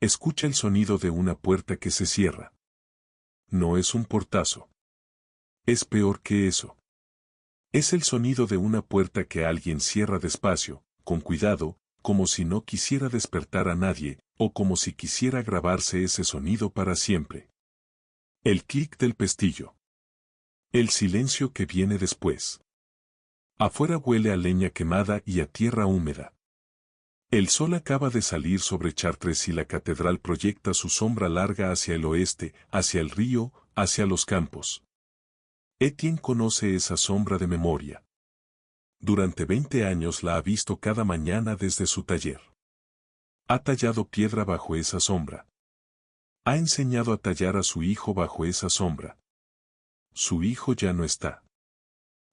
Escucha el sonido de una puerta que se cierra. No es un portazo. Es peor que eso. Es el sonido de una puerta que alguien cierra despacio, con cuidado, como si no quisiera despertar a nadie, o como si quisiera grabarse ese sonido para siempre. El clic del pestillo. El silencio que viene después. Afuera huele a leña quemada y a tierra húmeda. El sol acaba de salir sobre Chartres y la catedral proyecta su sombra larga hacia el oeste, hacia el río, hacia los campos. Etienne conoce esa sombra de memoria. Durante 20 años la ha visto cada mañana desde su taller. Ha tallado piedra bajo esa sombra. Ha enseñado a tallar a su hijo bajo esa sombra. Su hijo ya no está.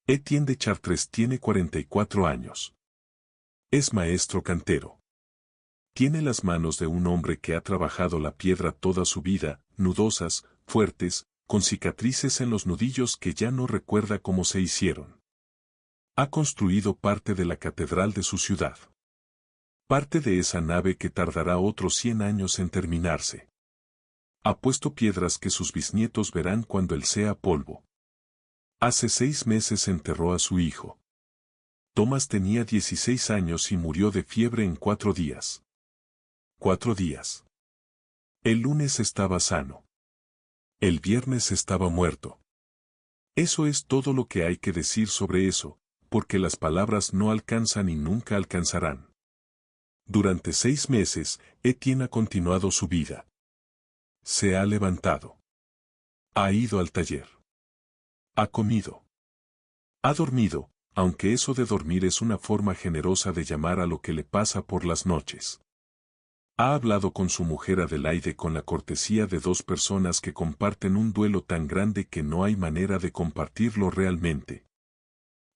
Etienne de Chartres tiene 44 años. Es maestro cantero. Tiene las manos de un hombre que ha trabajado la piedra toda su vida, nudosas, fuertes, con cicatrices en los nudillos que ya no recuerda cómo se hicieron. Ha construido parte de la catedral de su ciudad. Parte de esa nave que tardará otros 100 años en terminarse. Ha puesto piedras que sus bisnietos verán cuando él sea polvo. Hace 6 meses enterró a su hijo. Thomas tenía 16 años y murió de fiebre en 4 días. 4 días. El lunes estaba sano. El viernes estaba muerto. Eso es todo lo que hay que decir sobre eso, porque las palabras no alcanzan y nunca alcanzarán. Durante 6 meses, Etienne ha continuado su vida. Se ha levantado. Ha ido al taller. Ha comido. Ha dormido, aunque eso de dormir es una forma generosa de llamar a lo que le pasa por las noches. Ha hablado con su mujer Adelaide con la cortesía de 2 personas que comparten un duelo tan grande que no hay manera de compartirlo realmente.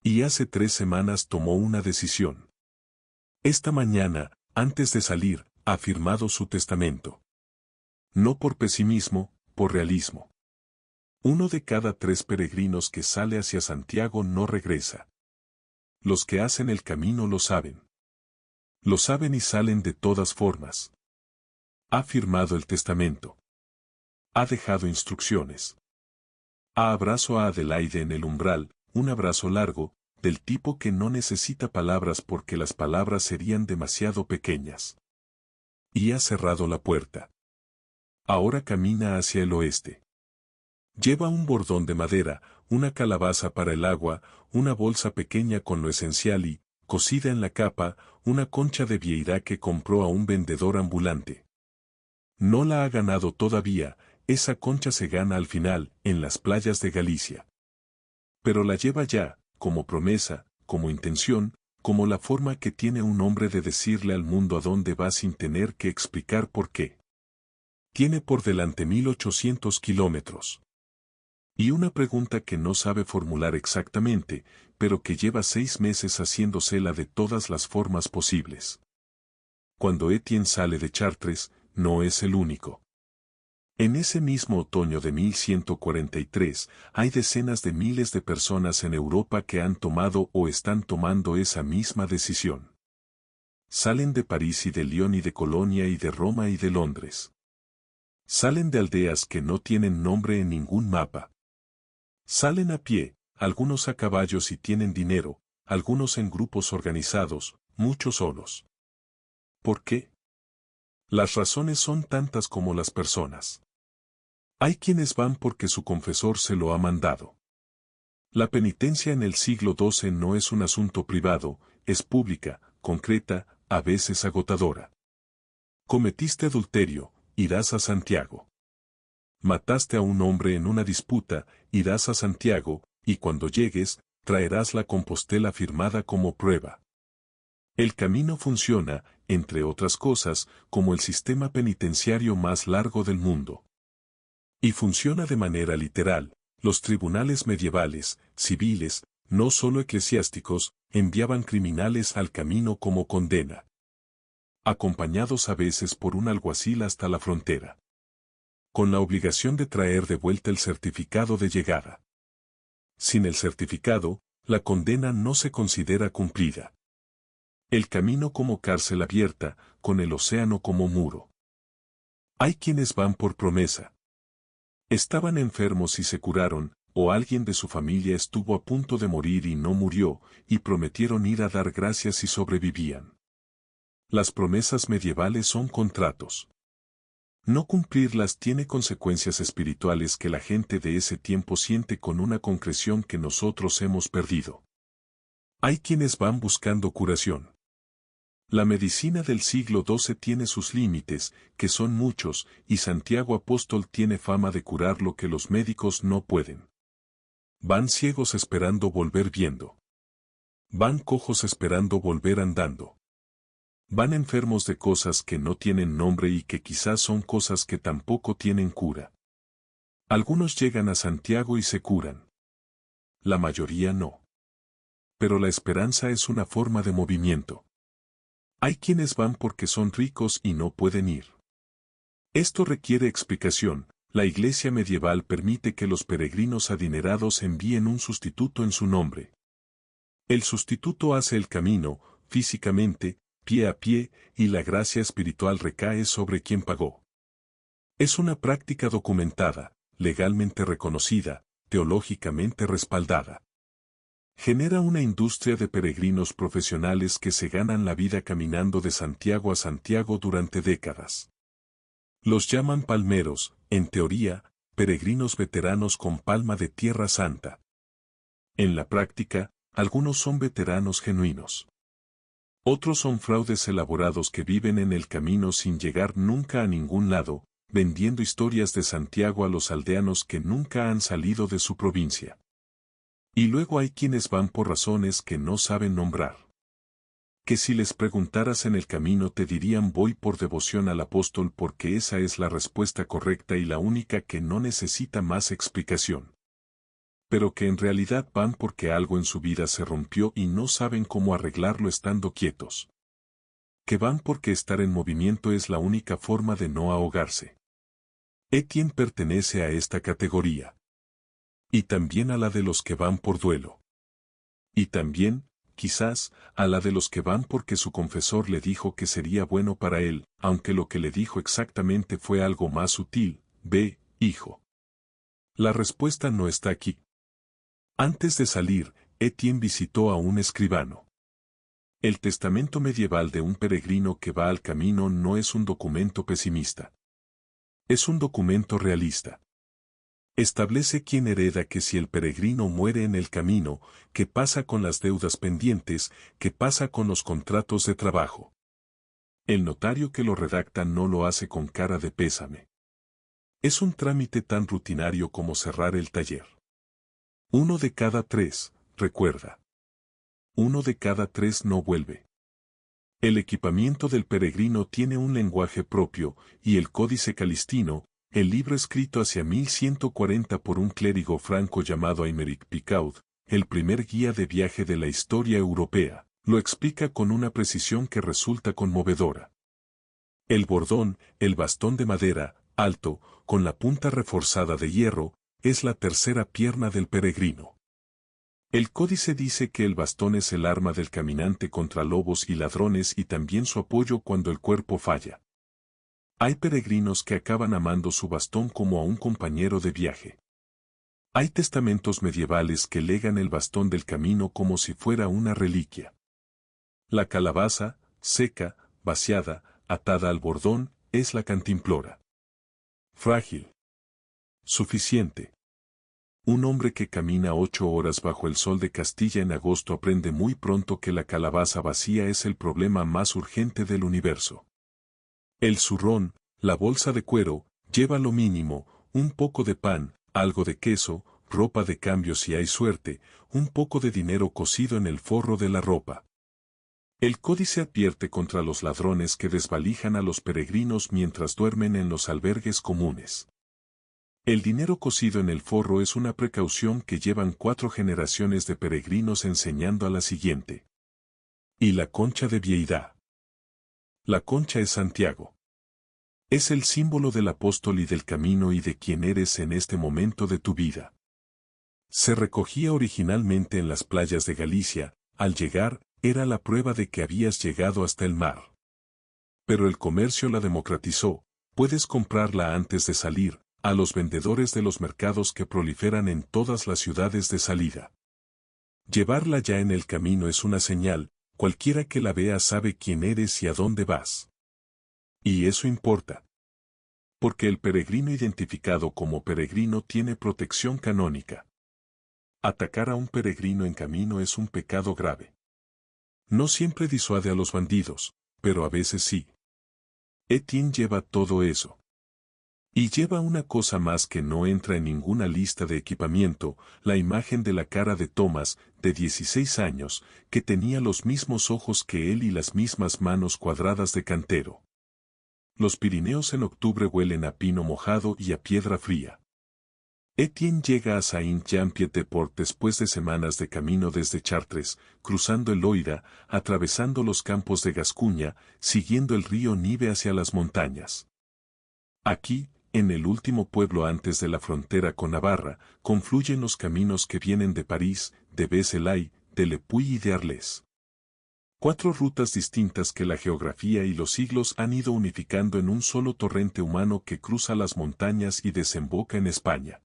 Y hace 3 semanas tomó una decisión. Esta mañana, antes de salir, ha firmado su testamento. No por pesimismo, por realismo. 1 de cada 3 peregrinos que sale hacia Santiago no regresa. Los que hacen el camino lo saben. Lo saben y salen de todas formas. Ha firmado el testamento. Ha dejado instrucciones. Abrazo a Adelaide en el umbral, un abrazo largo, del tipo que no necesita palabras porque las palabras serían demasiado pequeñas. Y ha cerrado la puerta. Ahora camina hacia el oeste. Lleva un bordón de madera, una calabaza para el agua, una bolsa pequeña con lo esencial y, cosida en la capa, una concha de vieira que compró a un vendedor ambulante. No la ha ganado todavía, esa concha se gana al final, en las playas de Galicia. Pero la lleva ya, como promesa, como intención, como la forma que tiene un hombre de decirle al mundo a dónde va sin tener que explicar por qué. Tiene por delante 1800 kilómetros. Y una pregunta que no sabe formular exactamente, pero que lleva 6 meses haciéndosela de todas las formas posibles. Cuando Etienne sale de Chartres, no es el único. En ese mismo otoño de 1143, hay decenas de miles de personas en Europa que han tomado o están tomando esa misma decisión. Salen de París y de Lyon y de Colonia y de Roma y de Londres. Salen de aldeas que no tienen nombre en ningún mapa. Salen a pie, algunos a caballos y tienen dinero, algunos en grupos organizados, muchos solos. ¿Por qué? Las razones son tantas como las personas. Hay quienes van porque su confesor se lo ha mandado. La penitencia en el siglo XII no es un asunto privado, es pública, concreta, a veces agotadora. Cometiste adulterio, irás a Santiago. Mataste a un hombre en una disputa, irás a Santiago, y cuando llegues, traerás la Compostela firmada como prueba. El camino funciona, entre otras cosas, como el sistema penitenciario más largo del mundo. Y funciona de manera literal. Los tribunales medievales, civiles, no solo eclesiásticos, enviaban criminales al camino como condena. Acompañados a veces por un alguacil hasta la frontera. Con la obligación de traer de vuelta el certificado de llegada. Sin el certificado, la condena no se considera cumplida. El camino como cárcel abierta, con el océano como muro. Hay quienes van por promesa. Estaban enfermos y se curaron, o alguien de su familia estuvo a punto de morir y no murió, y prometieron ir a dar gracias y sobrevivían. Las promesas medievales son contratos. No cumplirlas tiene consecuencias espirituales que la gente de ese tiempo siente con una concreción que nosotros hemos perdido. Hay quienes van buscando curación. La medicina del siglo XII tiene sus límites, que son muchos, y Santiago Apóstol tiene fama de curar lo que los médicos no pueden. Van ciegos esperando volver viendo. Van cojos esperando volver andando. Van enfermos de cosas que no tienen nombre y que quizás son cosas que tampoco tienen cura. Algunos llegan a Santiago y se curan. La mayoría no. Pero la esperanza es una forma de movimiento. Hay quienes van porque son ricos y no pueden ir. Esto requiere explicación. La Iglesia medieval permite que los peregrinos adinerados envíen un sustituto en su nombre. El sustituto hace el camino, físicamente, pie a pie, y la gracia espiritual recae sobre quien pagó. Es una práctica documentada, legalmente reconocida, teológicamente respaldada. Genera una industria de peregrinos profesionales que se ganan la vida caminando de Santiago a Santiago durante décadas. Los llaman palmeros, en teoría, peregrinos veteranos con palma de Tierra Santa. En la práctica, algunos son veteranos genuinos. Otros son fraudes elaborados que viven en el camino sin llegar nunca a ningún lado, vendiendo historias de Santiago a los aldeanos que nunca han salido de su provincia. Y luego hay quienes van por razones que no saben nombrar. Que si les preguntaras en el camino te dirían voy por devoción al apóstol porque esa es la respuesta correcta y la única que no necesita más explicación. Pero que en realidad van porque algo en su vida se rompió y no saben cómo arreglarlo estando quietos. Que van porque estar en movimiento es la única forma de no ahogarse. Etienne pertenece a esta categoría. Y también a la de los que van por duelo. Y también, quizás, a la de los que van porque su confesor le dijo que sería bueno para él, aunque lo que le dijo exactamente fue algo más sutil: ve, hijo. La respuesta no está aquí. Antes de salir, Etienne visitó a un escribano. El testamento medieval de un peregrino que va al camino no es un documento pesimista. Es un documento realista. Establece quién hereda que si el peregrino muere en el camino, qué pasa con las deudas pendientes, qué pasa con los contratos de trabajo. El notario que lo redacta no lo hace con cara de pésame. Es un trámite tan rutinario como cerrar el taller. 1 de cada 3, recuerda. 1 de cada 3 no vuelve. El equipamiento del peregrino tiene un lenguaje propio, y el Códice Calistino, el libro escrito hacia 1140 por un clérigo franco llamado Aymeric Picaud, el primer guía de viaje de la historia europea, lo explica con una precisión que resulta conmovedora. El bordón, el bastón de madera, alto, con la punta reforzada de hierro, es la tercera pierna del peregrino. El códice dice que el bastón es el arma del caminante contra lobos y ladrones y también su apoyo cuando el cuerpo falla. Hay peregrinos que acaban amando su bastón como a un compañero de viaje. Hay testamentos medievales que legan el bastón del camino como si fuera una reliquia. La calabaza, seca, vaciada, atada al bordón, es la cantimplora. Frágil. Suficiente. Un hombre que camina 8 horas bajo el sol de Castilla en agosto aprende muy pronto que la calabaza vacía es el problema más urgente del universo. El zurrón, la bolsa de cuero, lleva lo mínimo, un poco de pan, algo de queso, ropa de cambio si hay suerte, un poco de dinero cosido en el forro de la ropa. El códice advierte contra los ladrones que desvalijan a los peregrinos mientras duermen en los albergues comunes. El dinero cosido en el forro es una precaución que llevan 4 generaciones de peregrinos enseñando a la siguiente. Y la concha de vieidad. La concha es Santiago. Es el símbolo del apóstol y del camino y de quien eres en este momento de tu vida. Se recogía originalmente en las playas de Galicia, al llegar, era la prueba de que habías llegado hasta el mar. Pero el comercio la democratizó, Puedes comprarla antes de salir, a los vendedores de los mercados que proliferan en todas las ciudades de salida. Llevarla ya en el camino es una señal, cualquiera que la vea sabe quién eres y a dónde vas. Y eso importa. Porque el peregrino identificado como peregrino tiene protección canónica. Atacar a un peregrino en camino es un pecado grave. No siempre disuade a los bandidos, pero a veces sí. Etienne lleva todo eso. Y lleva una cosa más que no entra en ninguna lista de equipamiento, la imagen de la cara de Thomas, de 16 años, que tenía los mismos ojos que él y las mismas manos cuadradas de cantero. Los Pirineos en octubre huelen a pino mojado y a piedra fría. Etienne llega a Saint-Jean-Pied-de-Port después de semanas de camino desde Chartres, cruzando el Loira, atravesando los campos de Gascuña, siguiendo el río Nive hacia las montañas. Aquí, en el último pueblo antes de la frontera con Navarra, confluyen los caminos que vienen de París, de Vézelay, de Le Puy y de Arles. 4 rutas distintas que la geografía y los siglos han ido unificando en un solo torrente humano que cruza las montañas y desemboca en España.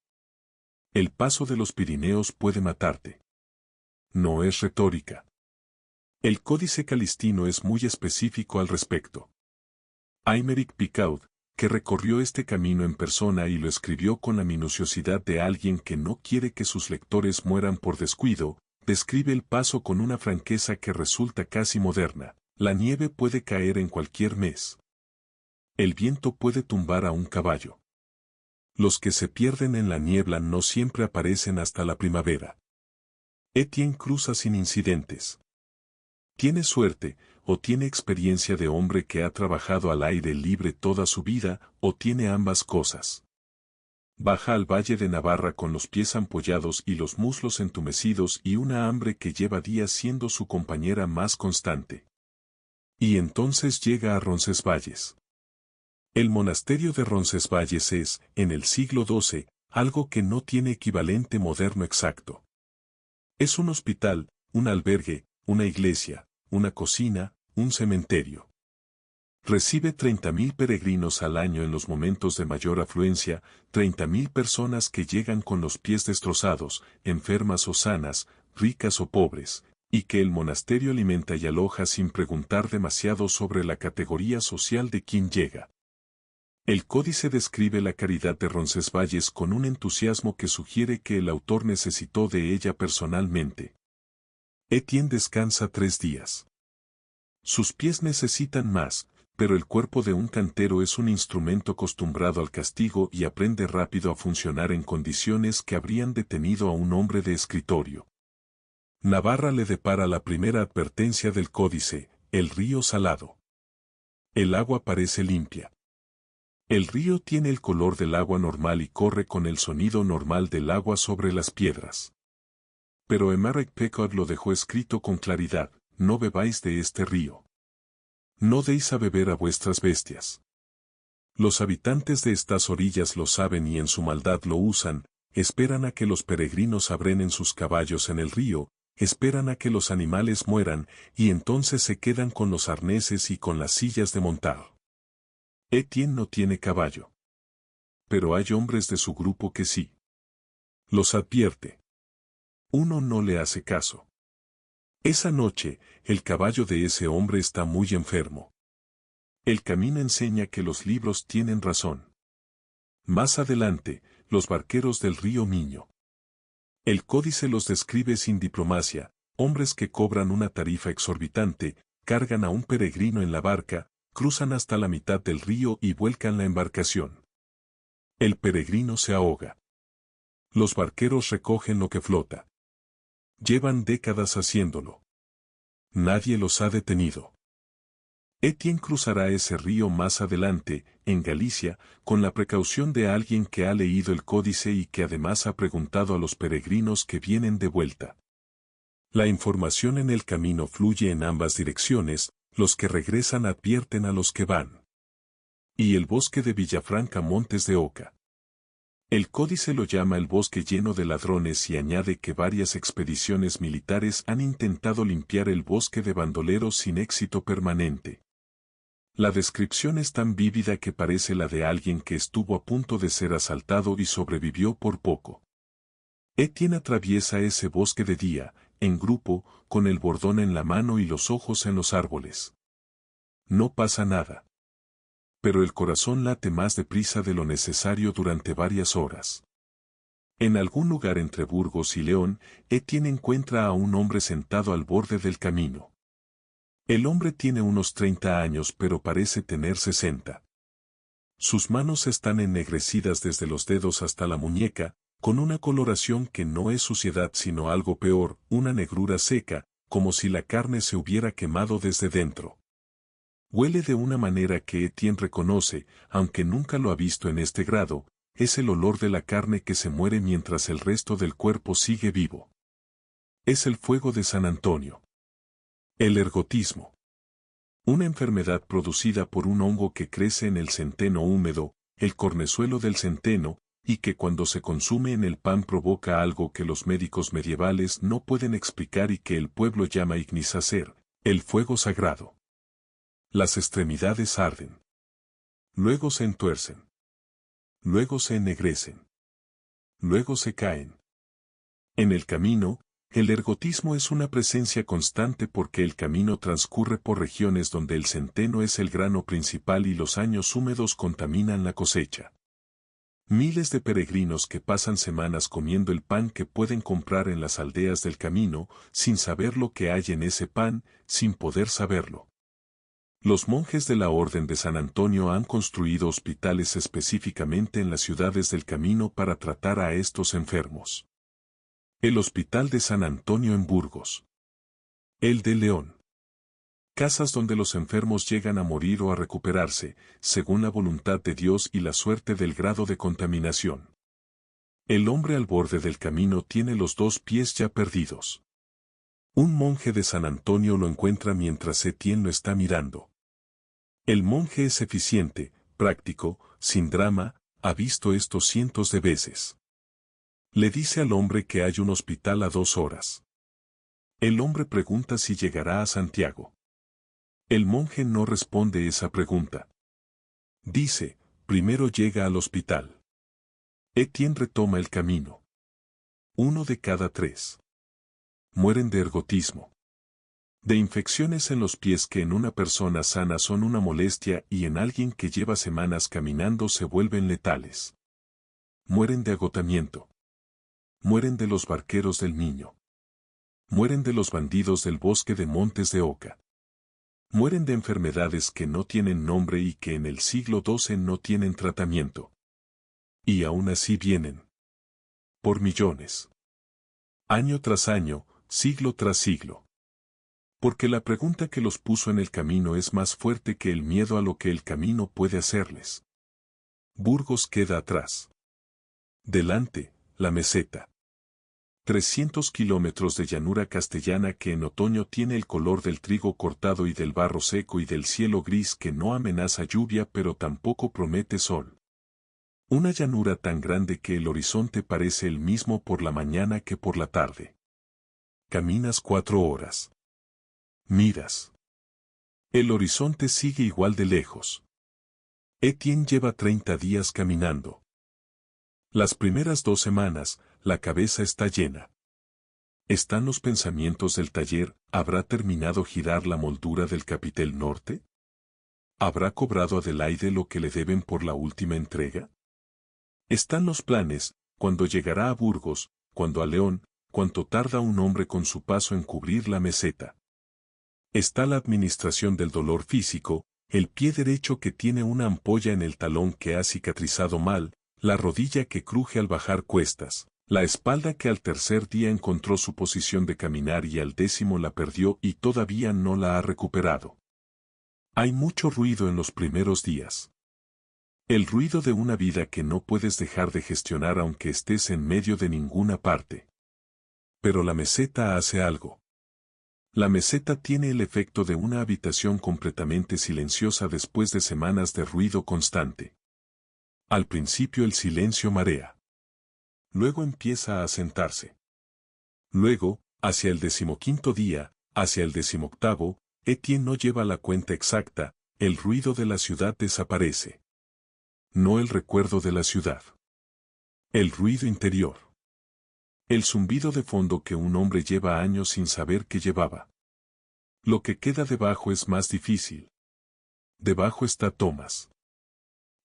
El paso de los Pirineos puede matarte. No es retórica. El Códice Calistino es muy específico al respecto. Aymeric Picaud, que recorrió este camino en persona y lo escribió con la minuciosidad de alguien que no quiere que sus lectores mueran por descuido, describe el paso con una franqueza que resulta casi moderna. La nieve puede caer en cualquier mes. El viento puede tumbar a un caballo. Los que se pierden en la niebla no siempre aparecen hasta la primavera. Etienne cruza sin incidentes. Tiene suerte, o tiene experiencia de hombre que ha trabajado al aire libre toda su vida, o tiene ambas cosas. Baja al valle de Navarra con los pies ampollados y los muslos entumecidos y una hambre que lleva días siendo su compañera más constante. Y entonces llega a Roncesvalles. El monasterio de Roncesvalles es, en el siglo XII, algo que no tiene equivalente moderno exacto. Es un hospital, un albergue, una iglesia, una cocina, un cementerio. Recibe 30.000 peregrinos al año en los momentos de mayor afluencia, 30.000 personas que llegan con los pies destrozados, enfermas o sanas, ricas o pobres, y que el monasterio alimenta y aloja sin preguntar demasiado sobre la categoría social de quien llega. El códice describe la caridad de Roncesvalles con un entusiasmo que sugiere que el autor necesitó de ella personalmente. Etienne descansa 3 días. Sus pies necesitan más, pero el cuerpo de un cantero es un instrumento acostumbrado al castigo y aprende rápido a funcionar en condiciones que habrían detenido a un hombre de escritorio. Navarra le depara la primera advertencia del códice, el río salado. El agua parece limpia. El río tiene el color del agua normal y corre con el sonido normal del agua sobre las piedras. Pero Aymeric Picaud lo dejó escrito con claridad, no bebáis de este río. No deis a beber a vuestras bestias. Los habitantes de estas orillas lo saben y en su maldad lo usan, esperan a que los peregrinos abrenen sus caballos en el río, esperan a que los animales mueran, y entonces se quedan con los arneses y con las sillas de montar. Etienne no tiene caballo. Pero hay hombres de su grupo que sí. Los advierte. Uno no le hace caso. Esa noche, el caballo de ese hombre está muy enfermo. El camino enseña que los libros tienen razón. Más adelante, los barqueros del río Miño. El códice los describe sin diplomacia, hombres que cobran una tarifa exorbitante, cargan a un peregrino en la barca, cruzan hasta la mitad del río y vuelcan la embarcación. El peregrino se ahoga. Los barqueros recogen lo que flota. Llevan décadas haciéndolo. Nadie los ha detenido. Etienne cruzará ese río más adelante, en Galicia, con la precaución de alguien que ha leído el códice y que además ha preguntado a los peregrinos que vienen de vuelta. La información en el camino fluye en ambas direcciones, los que regresan advierten a los que van. Y el bosque de Villafranca Montes de Oca. El códice lo llama el bosque lleno de ladrones y añade que varias expediciones militares han intentado limpiar el bosque de bandoleros sin éxito permanente. La descripción es tan vívida que parece la de alguien que estuvo a punto de ser asaltado y sobrevivió por poco. Etienne atraviesa ese bosque de día, en grupo, con el bordón en la mano y los ojos en los árboles. No pasa nada. Pero el corazón late más deprisa de lo necesario durante varias horas. En algún lugar entre Burgos y León, Etienne encuentra a un hombre sentado al borde del camino. El hombre tiene unos 30 años pero parece tener 60. Sus manos están ennegrecidas desde los dedos hasta la muñeca, con una coloración que no es suciedad sino algo peor, una negrura seca, como si la carne se hubiera quemado desde dentro. Huele de una manera que Etienne reconoce, aunque nunca lo ha visto en este grado, es el olor de la carne que se muere mientras el resto del cuerpo sigue vivo. Es el fuego de San Antonio. El ergotismo. Una enfermedad producida por un hongo que crece en el centeno húmedo, el cornezuelo del centeno, y que cuando se consume en el pan provoca algo que los médicos medievales no pueden explicar y que el pueblo llama ignisacer, el fuego sagrado. Las extremidades arden. Luego se entuercen. Luego se ennegrecen. Luego se caen. En el camino, el ergotismo es una presencia constante porque el camino transcurre por regiones donde el centeno es el grano principal y los años húmedos contaminan la cosecha. Miles de peregrinos que pasan semanas comiendo el pan que pueden comprar en las aldeas del camino, sin saber lo que hay en ese pan, sin poder saberlo. Los monjes de la Orden de San Antonio han construido hospitales específicamente en las ciudades del camino para tratar a estos enfermos. El Hospital de San Antonio en Burgos. El de León. Casas donde los enfermos llegan a morir o a recuperarse, según la voluntad de Dios y la suerte del grado de contaminación. El hombre al borde del camino tiene los 2 pies ya perdidos. Un monje de San Antonio lo encuentra mientras Etienne lo está mirando. El monje es eficiente, práctico, sin drama, ha visto esto cientos de veces. Le dice al hombre que hay un hospital a 2 horas. El hombre pregunta si llegará a Santiago. El monje no responde esa pregunta. Dice, primero llega al hospital. Etienne retoma el camino. 1 de cada 3. Mueren de ergotismo. De infecciones en los pies que en una persona sana son una molestia y en alguien que lleva semanas caminando se vuelven letales. Mueren de agotamiento. Mueren de los barqueros del Niño. Mueren de los bandidos del bosque de Montes de Oca. Mueren de enfermedades que no tienen nombre y que en el siglo XII no tienen tratamiento. Y aún así vienen. Por millones. Año tras año, siglo tras siglo. Porque la pregunta que los puso en el camino es más fuerte que el miedo a lo que el camino puede hacerles. Burgos queda atrás. Delante, la meseta. 300 kilómetros de llanura castellana que en otoño tiene el color del trigo cortado y del barro seco y del cielo gris que no amenaza lluvia pero tampoco promete sol. Una llanura tan grande que el horizonte parece el mismo por la mañana que por la tarde. Caminas 4 horas. Miras. El horizonte sigue igual de lejos. Etienne lleva 30 días caminando. Las primeras 2 semanas, la cabeza está llena. ¿Están los pensamientos del taller? ¿Habrá terminado girar la moldura del capitel norte? ¿Habrá cobrado Adelaide lo que le deben por la última entrega? Están los planes, cuando llegará a Burgos, cuando a León, cuánto tarda un hombre con su paso en cubrir la meseta. Está la administración del dolor físico, el pie derecho que tiene una ampolla en el talón que ha cicatrizado mal, la rodilla que cruje al bajar cuestas, la espalda que al tercer día encontró su posición de caminar y al 10º la perdió y todavía no la ha recuperado. Hay mucho ruido en los primeros días. El ruido de una vida que no puedes dejar de gestionar aunque estés en medio de ninguna parte. Pero la meseta hace algo. La meseta tiene el efecto de una habitación completamente silenciosa después de semanas de ruido constante. Al principio el silencio marea. Luego empieza a sentarse. Luego, hacia el 15º día, hacia el 18º, Etienne no lleva la cuenta exacta, El ruido de la ciudad desaparece. No el recuerdo de la ciudad. El ruido interior. El zumbido de fondo que un hombre lleva años sin saber que llevaba. Lo que queda debajo es más difícil. Debajo está Thomas.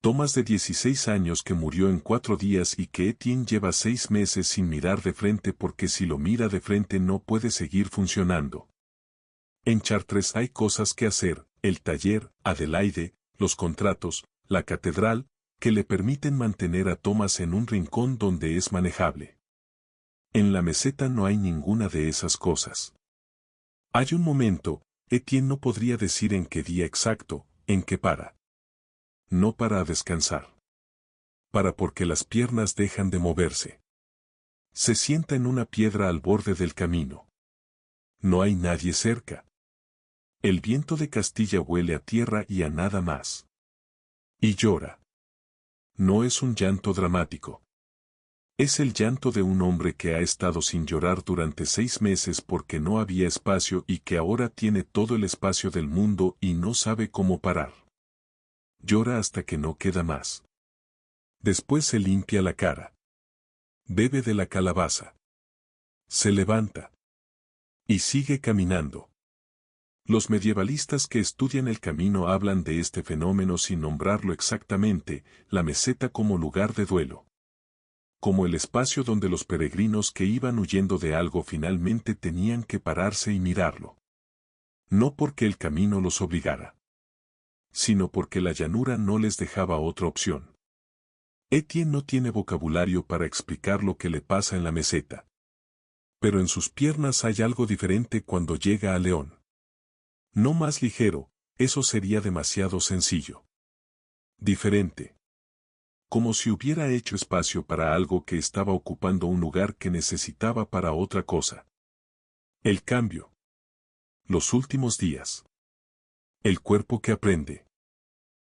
Thomas de 16 años que murió en 4 días y que Etienne lleva 6 meses sin mirar de frente porque si lo mira de frente no puede seguir funcionando. En Chartres hay cosas que hacer, el taller, Adelaide, los contratos, la catedral, que le permiten mantener a Thomas en un rincón donde es manejable. En la meseta no hay ninguna de esas cosas. Hay un momento, Etienne no podría decir en qué día exacto, en que para. No para a descansar. Para porque las piernas dejan de moverse. Se sienta en una piedra al borde del camino. No hay nadie cerca. El viento de Castilla huele a tierra y a nada más. Y llora. No es un llanto dramático. Es el llanto de un hombre que ha estado sin llorar durante 6 meses porque no había espacio y que ahora tiene todo el espacio del mundo y no sabe cómo parar. Llora hasta que no queda más. Después se limpia la cara. Bebe de la calabaza. Se levanta. Y sigue caminando. Los medievalistas que estudian el camino hablan de este fenómeno sin nombrarlo exactamente, la meseta como lugar de duelo. Como el espacio donde los peregrinos que iban huyendo de algo finalmente tenían que pararse y mirarlo. No porque el camino los obligara, sino porque la llanura no les dejaba otra opción. Etienne no tiene vocabulario para explicar lo que le pasa en la meseta. Pero en sus piernas hay algo diferente cuando llega a León. No más ligero, eso sería demasiado sencillo. Diferente. Como si hubiera hecho espacio para algo que estaba ocupando un lugar que necesitaba para otra cosa. El cambio. Los últimos días. El cuerpo que aprende.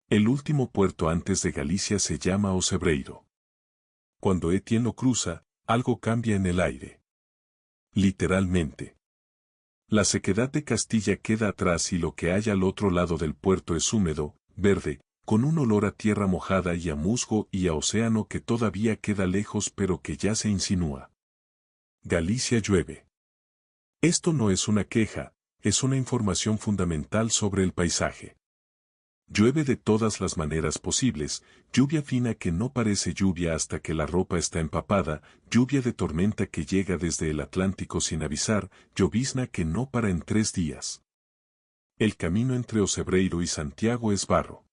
El último puerto antes de Galicia se llama Ocebreiro. Cuando Etienne lo cruza, algo cambia en el aire. Literalmente. La sequedad de Castilla queda atrás y lo que hay al otro lado del puerto es húmedo, verde, con un olor a tierra mojada y a musgo y a océano que todavía queda lejos pero que ya se insinúa. Galicia llueve. Esto no es una queja, es una información fundamental sobre el paisaje. Llueve de todas las maneras posibles, lluvia fina que no parece lluvia hasta que la ropa está empapada, lluvia de tormenta que llega desde el Atlántico sin avisar, llovizna que no para en 3 días. El camino entre Ocebreiro y Santiago es barro.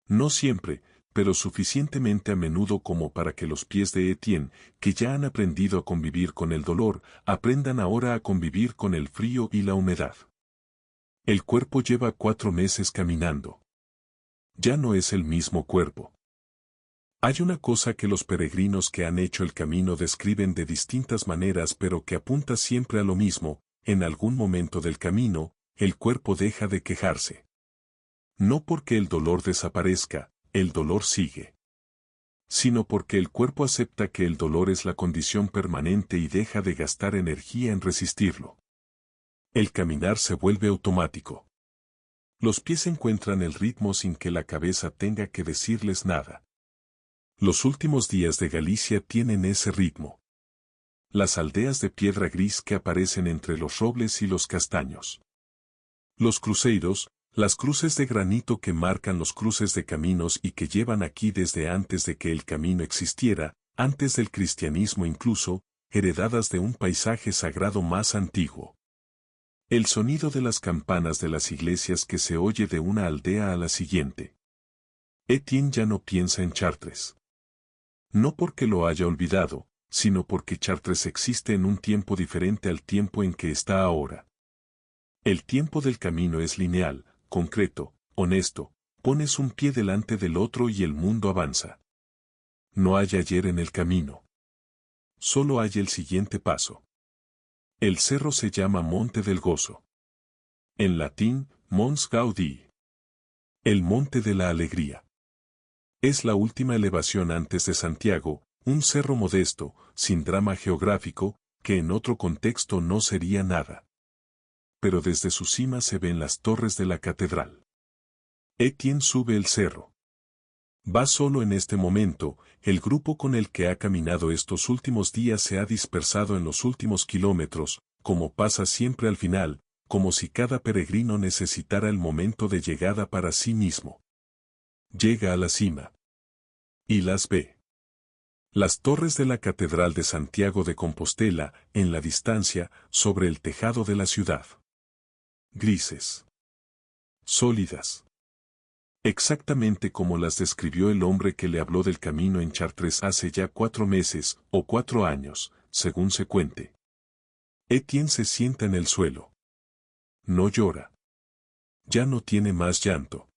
No siempre, pero suficientemente a menudo como para que los pies de Etienne, que ya han aprendido a convivir con el dolor, aprendan ahora a convivir con el frío y la humedad. El cuerpo lleva 4 meses caminando. Ya no es el mismo cuerpo. Hay una cosa que los peregrinos que han hecho el camino describen de distintas maneras pero que apunta siempre a lo mismo, en algún momento del camino, el cuerpo deja de quejarse. No porque el dolor desaparezca, el dolor sigue. Sino porque el cuerpo acepta que el dolor es la condición permanente y deja de gastar energía en resistirlo. El caminar se vuelve automático. Los pies encuentran el ritmo sin que la cabeza tenga que decirles nada. Los últimos días de Galicia tienen ese ritmo. Las aldeas de piedra gris que aparecen entre los robles y los castaños. Los cruceiros, las cruces de granito que marcan los cruces de caminos y que llevan aquí desde antes de que el camino existiera, antes del cristianismo incluso, heredadas de un paisaje sagrado más antiguo. El sonido de las campanas de las iglesias que se oye de una aldea a la siguiente. Etienne ya no piensa en Chartres. No porque lo haya olvidado, sino porque Chartres existe en un tiempo diferente al tiempo en que está ahora. El tiempo del camino es lineal, concreto, honesto, pones un pie delante del otro y el mundo avanza. No hay ayer en el camino. Solo hay el siguiente paso. El cerro se llama Monte del Gozo. En latín, Mons Gaudii. El Monte de la Alegría. Es la última elevación antes de Santiago, un cerro modesto, sin drama geográfico, que en otro contexto no sería nada. Pero desde su cima se ven las torres de la catedral. Etienne sube el cerro. Va solo en este momento, el grupo con el que ha caminado estos últimos días se ha dispersado en los últimos kilómetros, como pasa siempre al final, como si cada peregrino necesitara el momento de llegada para sí mismo. Llega a la cima. Y las ve. Las torres de la Catedral de Santiago de Compostela, en la distancia, sobre el tejado de la ciudad. Grises. Sólidas. Exactamente como las describió el hombre que le habló del camino en Chartres hace ya 4 meses, o 4 años, según se cuente. Etienne se sienta en el suelo. No llora. Ya no tiene más llanto.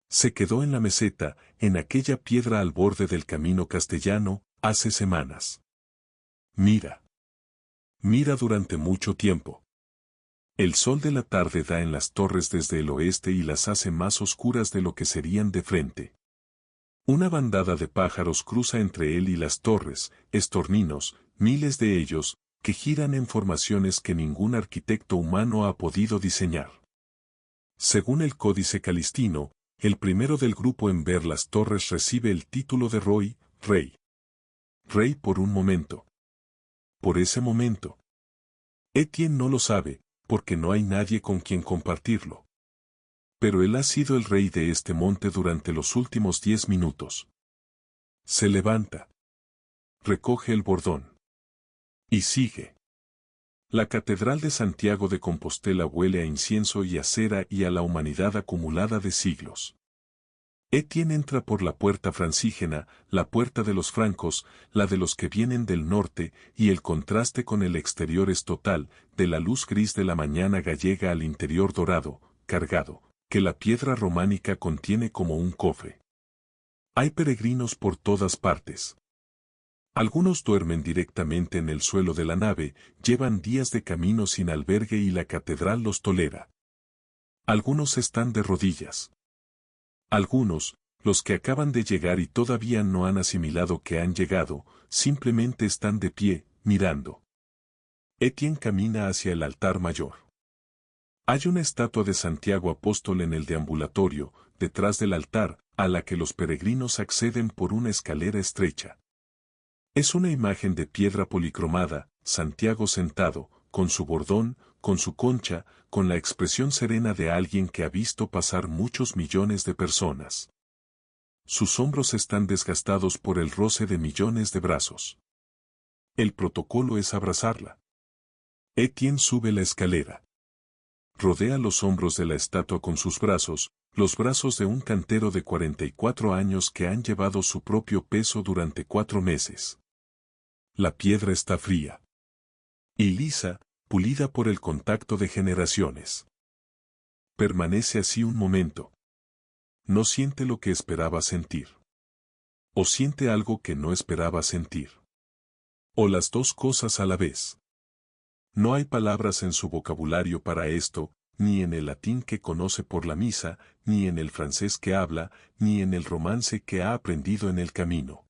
Se quedó en la meseta, en aquella piedra al borde del camino castellano, hace semanas. Mira. Mira durante mucho tiempo. El sol de la tarde da en las torres desde el oeste y las hace más oscuras de lo que serían de frente. Una bandada de pájaros cruza entre él y las torres, estorninos, miles de ellos, que giran en formaciones que ningún arquitecto humano ha podido diseñar. Según el Códice Calistino, el primero del grupo en ver las torres recibe el título de rey. Rey por un momento. Por ese momento. Etienne no lo sabe, porque no hay nadie con quien compartirlo. Pero él ha sido el rey de este monte durante los últimos 10 minutos. Se levanta. Recoge el bordón. Y sigue. La Catedral de Santiago de Compostela huele a incienso y a cera y a la humanidad acumulada de siglos. Etienne entra por la puerta francígena, la puerta de los francos, la de los que vienen del norte, y el contraste con el exterior es total, de la luz gris de la mañana gallega al interior dorado, cargado, que la piedra románica contiene como un cofre. Hay peregrinos por todas partes. Algunos duermen directamente en el suelo de la nave, llevan días de camino sin albergue y la catedral los tolera. Algunos están de rodillas. Algunos, los que acaban de llegar y todavía no han asimilado que han llegado, simplemente están de pie, mirando. Etienne camina hacia el altar mayor. Hay una estatua de Santiago Apóstol en el deambulatorio, detrás del altar, a la que los peregrinos acceden por una escalera estrecha. Es una imagen de piedra policromada, Santiago sentado, con su bordón, con su concha, con la expresión serena de alguien que ha visto pasar muchos millones de personas. Sus hombros están desgastados por el roce de millones de brazos. El protocolo es abrazarla. Etienne sube la escalera. Rodea los hombros de la estatua con sus brazos, los brazos de un cantero de 44 años que han llevado su propio peso durante 4 meses. La piedra está fría. Y lisa, pulida por el contacto de generaciones. Permanece así un momento. No siente lo que esperaba sentir. O siente algo que no esperaba sentir. O las dos cosas a la vez. No hay palabras en su vocabulario para esto, ni en el latín que conoce por la misa, ni en el francés que habla, ni en el romance que ha aprendido en el camino.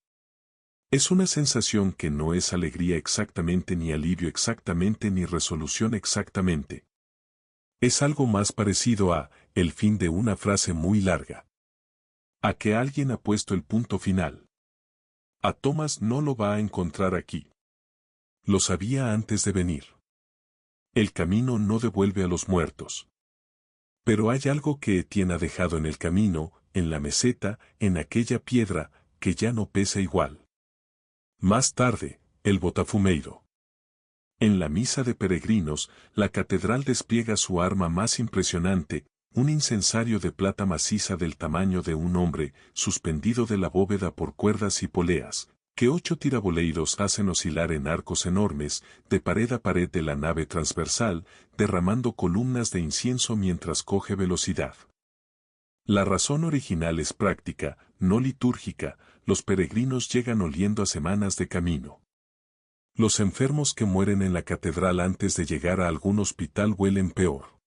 Es una sensación que no es alegría exactamente, ni alivio exactamente, ni resolución exactamente. Es algo más parecido a el fin de una frase muy larga. A que alguien ha puesto el punto final. A Thomas no lo va a encontrar aquí. Lo sabía antes de venir. El camino no devuelve a los muertos. Pero hay algo que Etienne ha dejado en el camino, en la meseta, en aquella piedra, que ya no pesa igual. Más tarde, el Botafumeiro. En la misa de peregrinos, la catedral despliega su arma más impresionante, un incensario de plata maciza del tamaño de un hombre, suspendido de la bóveda por cuerdas y poleas, que 8 tiraboleiros hacen oscilar en arcos enormes, de pared a pared de la nave transversal, derramando columnas de incienso mientras coge velocidad. La razón original es práctica, no litúrgica, los peregrinos llegan oliendo a semanas de camino. Los enfermos que mueren en la catedral antes de llegar a algún hospital huelen peor.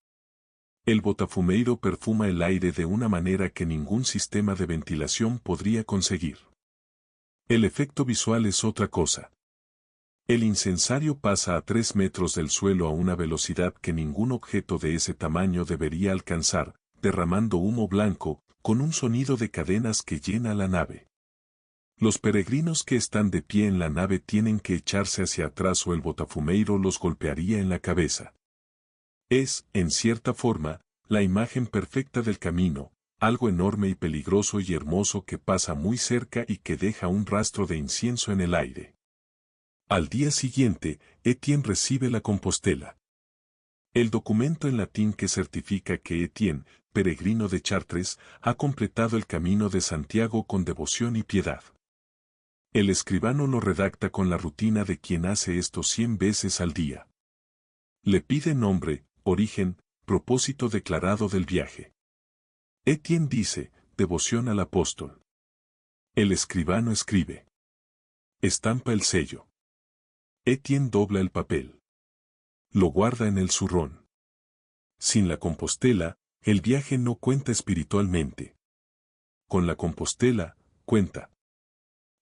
El Botafumeiro perfuma el aire de una manera que ningún sistema de ventilación podría conseguir. El efecto visual es otra cosa. El incensario pasa a 3 metros del suelo a una velocidad que ningún objeto de ese tamaño debería alcanzar, derramando humo blanco, con un sonido de cadenas que llena la nave. Los peregrinos que están de pie en la nave tienen que echarse hacia atrás o el botafumeiro los golpearía en la cabeza. Es, en cierta forma, la imagen perfecta del camino, algo enorme y peligroso y hermoso que pasa muy cerca y que deja un rastro de incienso en el aire. Al día siguiente, Etienne recibe la Compostela. El documento en latín que certifica que Etienne, peregrino de Chartres, ha completado el camino de Santiago con devoción y piedad. El escribano lo redacta con la rutina de quien hace esto 100 veces al día. Le pide nombre, origen, propósito declarado del viaje. Etienne dice, devoción al apóstol. El escribano escribe. Estampa el sello. Etienne dobla el papel. Lo guarda en el zurrón. Sin la Compostela, el viaje no cuenta espiritualmente. Con la Compostela, cuenta.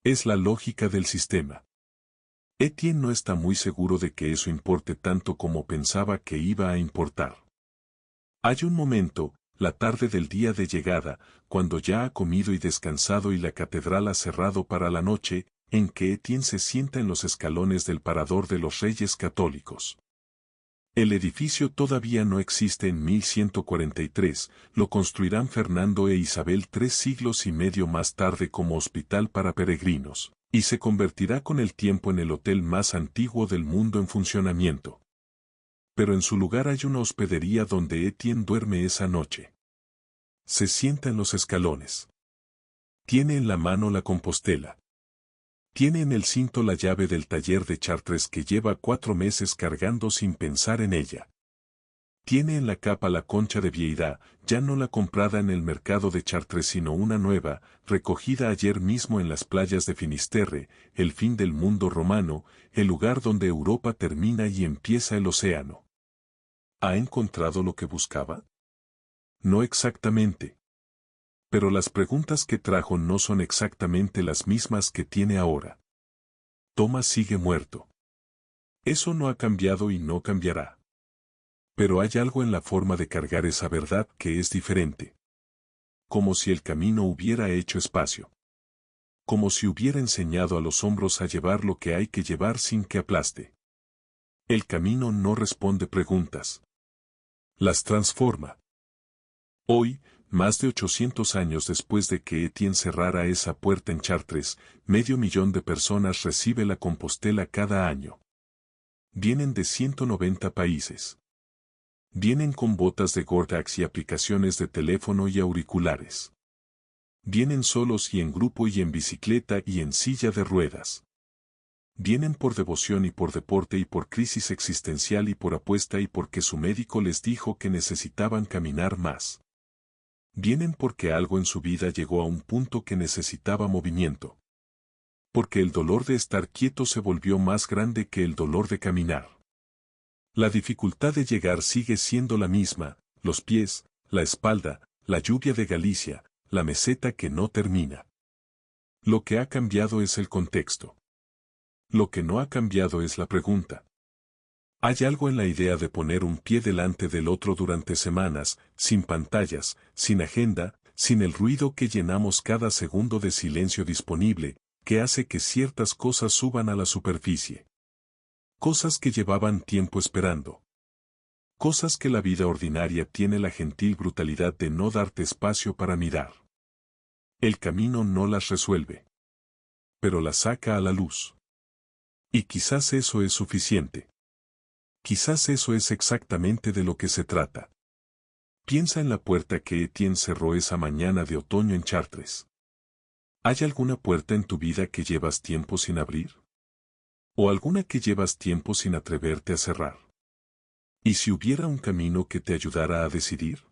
Es la lógica del sistema. Etienne no está muy seguro de que eso importe tanto como pensaba que iba a importar. Hay un momento, la tarde del día de llegada, cuando ya ha comido y descansado y la catedral ha cerrado para la noche, en que Etienne se sienta en los escalones del parador de los Reyes Católicos. El edificio todavía no existe en 1143, lo construirán Fernando e Isabel 3 siglos y medio más tarde como hospital para peregrinos, y se convertirá con el tiempo en el hotel más antiguo del mundo en funcionamiento. Pero en su lugar hay una hospedería donde Etienne duerme esa noche. Se sienta en los escalones. Tiene en la mano la Compostela. Tiene en el cinto la llave del taller de Chartres que lleva 4 meses cargando sin pensar en ella. Tiene en la capa la concha de Vieira, ya no la comprada en el mercado de Chartres sino una nueva, recogida ayer mismo en las playas de Finisterre, el fin del mundo romano, el lugar donde Europa termina y empieza el océano. ¿Ha encontrado lo que buscaba? No exactamente. Pero las preguntas que trajo no son exactamente las mismas que tiene ahora. Thomas sigue muerto. Eso no ha cambiado y no cambiará. Pero hay algo en la forma de cargar esa verdad que es diferente. Como si el camino hubiera hecho espacio. Como si hubiera enseñado a los hombros a llevar lo que hay que llevar sin que aplaste. El camino no responde preguntas. Las transforma. Hoy, más de 800 años después de que Etienne cerrara esa puerta en Chartres, 500.000 de personas recibe la Compostela cada año. Vienen de 190 países. Vienen con botas de Gore-Tex y aplicaciones de teléfono y auriculares. Vienen solos y en grupo y en bicicleta y en silla de ruedas. Vienen por devoción y por deporte y por crisis existencial y por apuesta y porque su médico les dijo que necesitaban caminar más. Vienen porque algo en su vida llegó a un punto que necesitaba movimiento. Porque el dolor de estar quieto se volvió más grande que el dolor de caminar. La dificultad de llegar sigue siendo la misma, los pies, la espalda, la lluvia de Galicia, la meseta que no termina. Lo que ha cambiado es el contexto. Lo que no ha cambiado es la pregunta. Hay algo en la idea de poner un pie delante del otro durante semanas, sin pantallas, sin agenda, sin el ruido que llenamos cada segundo de silencio disponible, que hace que ciertas cosas suban a la superficie. Cosas que llevaban tiempo esperando. Cosas que la vida ordinaria tiene la gentil brutalidad de no darte espacio para mirar. El camino no las resuelve. Pero las saca a la luz. Y quizás eso es suficiente. Quizás eso es exactamente de lo que se trata. Piensa en la puerta que Etienne cerró esa mañana de otoño en Chartres. ¿Hay alguna puerta en tu vida que llevas tiempo sin abrir? ¿O alguna que llevas tiempo sin atreverte a cerrar? ¿Y si hubiera un camino que te ayudara a decidir?